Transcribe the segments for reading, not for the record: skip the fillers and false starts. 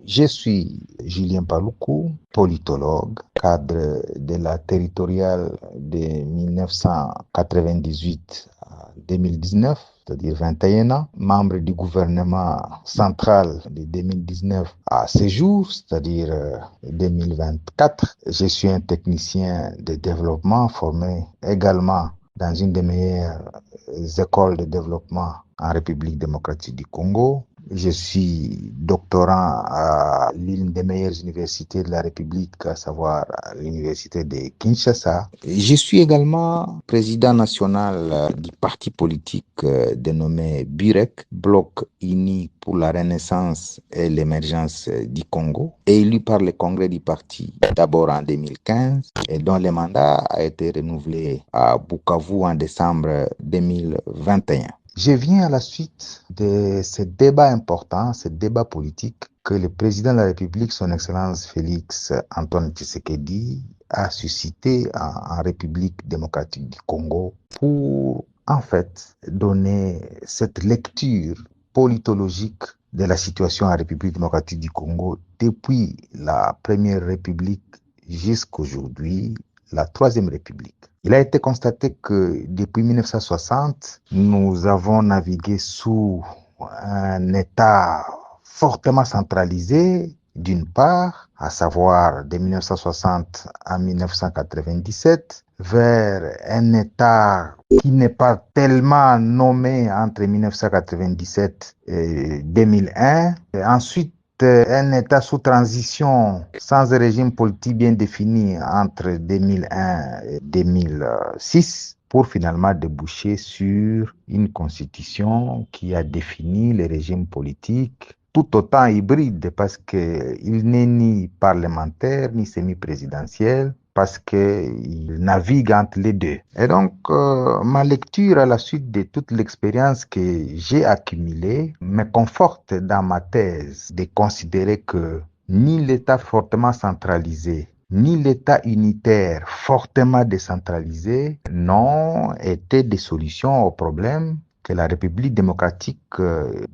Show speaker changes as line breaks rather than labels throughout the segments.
Je suis Julien Paluku, politologue, cadre de la territoriale de 1998 à 2019, c'est-à-dire 21 ans, membre du gouvernement central de 2019 à ce jour, c'est-à-dire 2024. Je suis un technicien de développement formé également dans une des meilleures écoles de développement en République démocratique du Congo. Je suis doctorant à l'une des meilleures universités de la République, à savoir l'université de Kinshasa. Je suis également président national du parti politique dénommé BUREC, Bloc uni pour la renaissance et l'émergence du Congo, élu par le congrès du parti d'abord en 2015 et dont le mandat a été renouvelé à Bukavu en décembre 2021. Je viens à la suite de ce débat important, ce débat politique que le président de la République, son Excellence Félix Antoine Tshisekedi, a suscité en République démocratique du Congo pour, en fait, donner cette lecture politologique de la situation en République démocratique du Congo depuis la Première République jusqu'aujourd'hui, la Troisième République. Il a été constaté que depuis 1960, nous avons navigué sous un État fortement centralisé, d'une part, à savoir de 1960 à 1997, vers un État qui n'est pas tellement nommé entre 1997 et 2001. Et ensuite, un État sous transition sans un régime politique bien défini entre 2001 et 2006 pour finalement déboucher sur une constitution qui a défini les régimes politiques tout autant hybride parce qu'il n'est ni parlementaire ni semi-présidentiel parce qu'il navigue entre les deux. Et donc, ma lecture à la suite de toute l'expérience que j'ai accumulée me conforte dans ma thèse de considérer que ni l'État fortement centralisé, ni l'État unitaire fortement décentralisé n'ont été des solutions aux problèmes que la République démocratique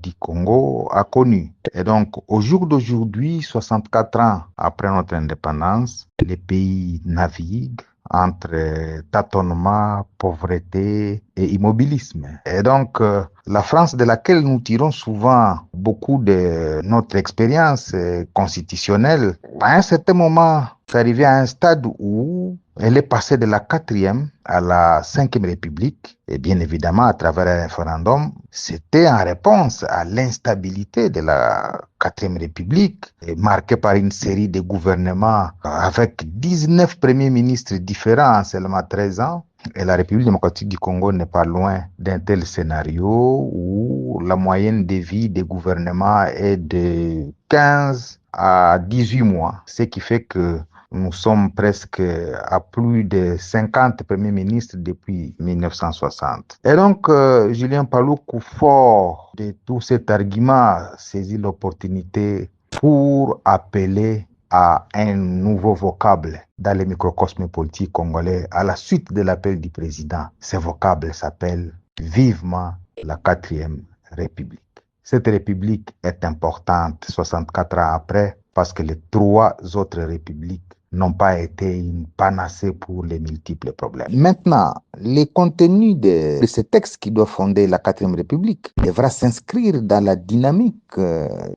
du Congo a connu. Et donc, au jour d'aujourd'hui, 64 ans après notre indépendance, les pays naviguent entre tâtonnement, pauvreté et immobilisme. Et donc, la France de laquelle nous tirons souvent beaucoup de notre expérience constitutionnelle, à un certain moment, c'est arrivé à un stade où elle est passée de la 4e à la 5e République, et bien évidemment à travers un référendum. C'était en réponse à l'instabilité de la 4e République, marquée par une série de gouvernements avec 19 premiers ministres différents en seulement 13 ans. Et la République démocratique du Congo n'est pas loin d'un tel scénario où la moyenne de vie des gouvernements est de 15 à 18 mois, ce qui fait que nous sommes presque à plus de 50 premiers ministres depuis 1960. Et donc, Julien Paluku, fort de tout cet argument, saisit l'opportunité pour appeler à un nouveau vocable dans le microcosme politique congolais à la suite de l'appel du président. Ce vocable s'appelle vivement la 4e République. Cette république est importante 64 ans après parce que les 3 autres républiques n'ont pas été une panacée pour les multiples problèmes. Maintenant, le contenu de ce texte qui doit fonder la 4e République devra s'inscrire dans la dynamique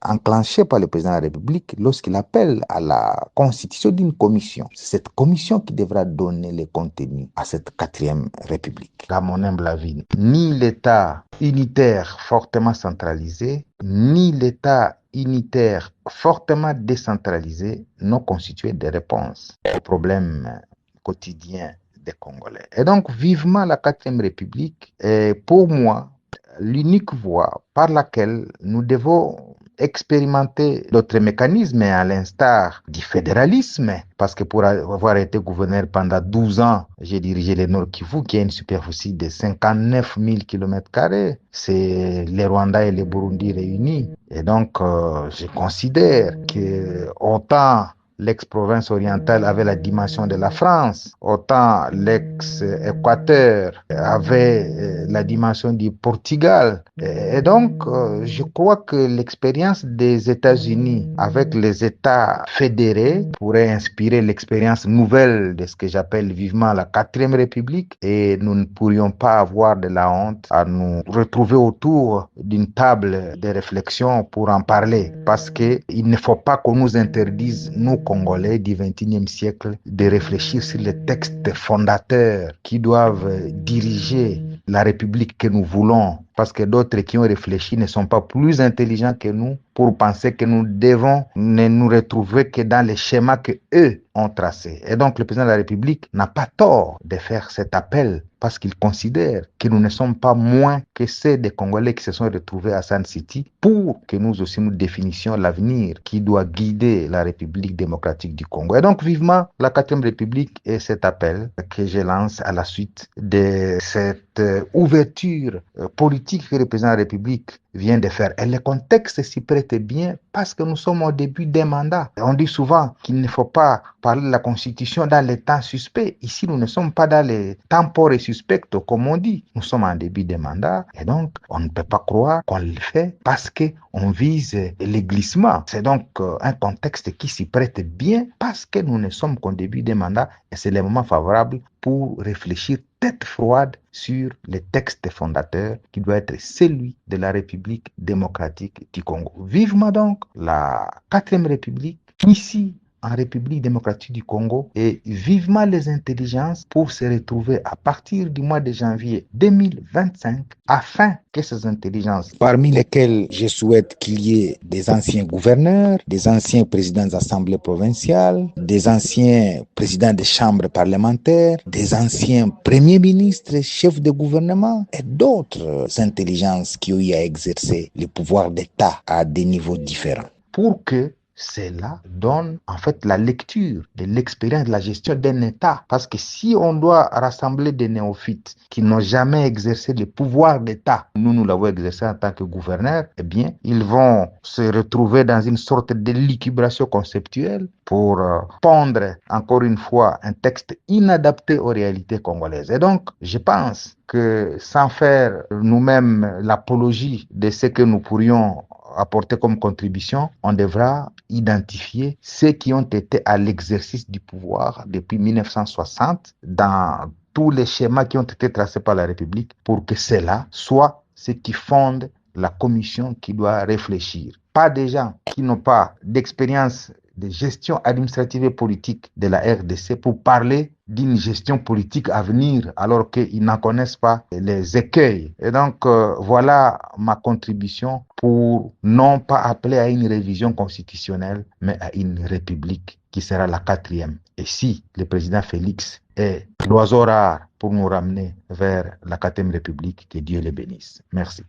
enclenchée par le président de la République lorsqu'il appelle à la constitution d'une commission. C'est cette commission qui devra donner le contenu à cette 4e République. Dans mon humble avis, ni l'État unitaire fortement centralisé, ni l'État unitaire fortement décentralisé n'ont constitué des réponses aux problèmes quotidiens des Congolais. Et donc, vivement la 4e République est pour moi l'unique voie par laquelle nous devons expérimenter d'autres mécanismes à l'instar du fédéralisme, parce que pour avoir été gouverneur pendant 12 ans, j'ai dirigé le Nord Kivu qui a une superficie de 59 000 km². C'est les Rwanda et les Burundi réunis. Et donc, je considère que autant l'ex-province orientale avait la dimension de la France, autant l'ex-Équateur avait la dimension du Portugal. Et donc, je crois que l'expérience des États-Unis avec les États fédérés pourrait inspirer l'expérience nouvelle de ce que j'appelle vivement la quatrième République, et nous ne pourrions pas avoir de la honte à nous retrouver autour d'une table de réflexion pour en parler, parce qu'il ne faut pas qu'on nous interdise, nous Congolais du XXIe siècle, de réfléchir sur les textes fondateurs qui doivent diriger la République que nous voulons, parce que d'autres qui ont réfléchi ne sont pas plus intelligents que nous pour penser que nous devons ne nous retrouver que dans les schémas que eux ont tracés. Et donc le président de la République n'a pas tort de faire cet appel, parce qu'il considère que nous ne sommes pas moins que ceux des Congolais qui se sont retrouvés à Sun City, pour que nous aussi nous définissions l'avenir qui doit guider la République démocratique du Congo. Et donc vivement la quatrième République et cet appel que je lance à la suite de cette ouverture politique que le président de la République vient de faire. Et le contexte s'y prête bien, parce que nous sommes au début d'un mandat. On dit souvent qu'il ne faut pas parler de la Constitution dans les temps suspects. Ici, nous ne sommes pas dans les tempores suspects, comme on dit. Nous sommes en début de mandat, et donc on ne peut pas croire qu'on le fait parce qu'on vise les glissements. C'est donc un contexte qui s'y prête bien, parce que nous ne sommes qu'au début des mandats, et c'est le moment favorable pour réfléchir tête froide sur les textes fondateurs qui doit être celui de la République démocratique du Congo. Vivement donc la quatrième République, ici en République démocratique du Congo, et vivement les intelligences pour se retrouver à partir du mois de janvier 2025, afin que ces intelligences, parmi lesquelles je souhaite qu'il y ait des anciens gouverneurs, des anciens présidents d'assemblées provinciales, des anciens présidents des chambres parlementaires, des anciens premiers ministres, chefs de gouvernement, et d'autres intelligences qui ont eu à exercer le pouvoir d'État à des niveaux différents, pour que cela donne en fait la lecture de l'expérience de la gestion d'un État. Parce que si on doit rassembler des néophytes qui n'ont jamais exercé le pouvoir d'État, nous l'avons exercé en tant que gouverneur, eh bien, ils vont se retrouver dans une sorte de liquidation conceptuelle pour pondre encore une fois un texte inadapté aux réalités congolaises. Et donc, je pense que sans faire nous-mêmes l'apologie de ce que nous pourrions apporter comme contribution, on devra identifier ceux qui ont été à l'exercice du pouvoir depuis 1960 dans tous les schémas qui ont été tracés par la République, pour que cela soit ce qui fonde la commission qui doit réfléchir. Pas des gens qui n'ont pas d'expérience de gestion administrative et politique de la RDC pour parler d'une gestion politique à venir, alors qu'ils n'en connaissent pas les écueils. Et donc, voilà ma contribution pour non pas appeler à une révision constitutionnelle, mais à une république qui sera la quatrième. Et si le président Félix est l'oiseau rare pour nous ramener vers la quatrième république, que Dieu le bénisse. Merci.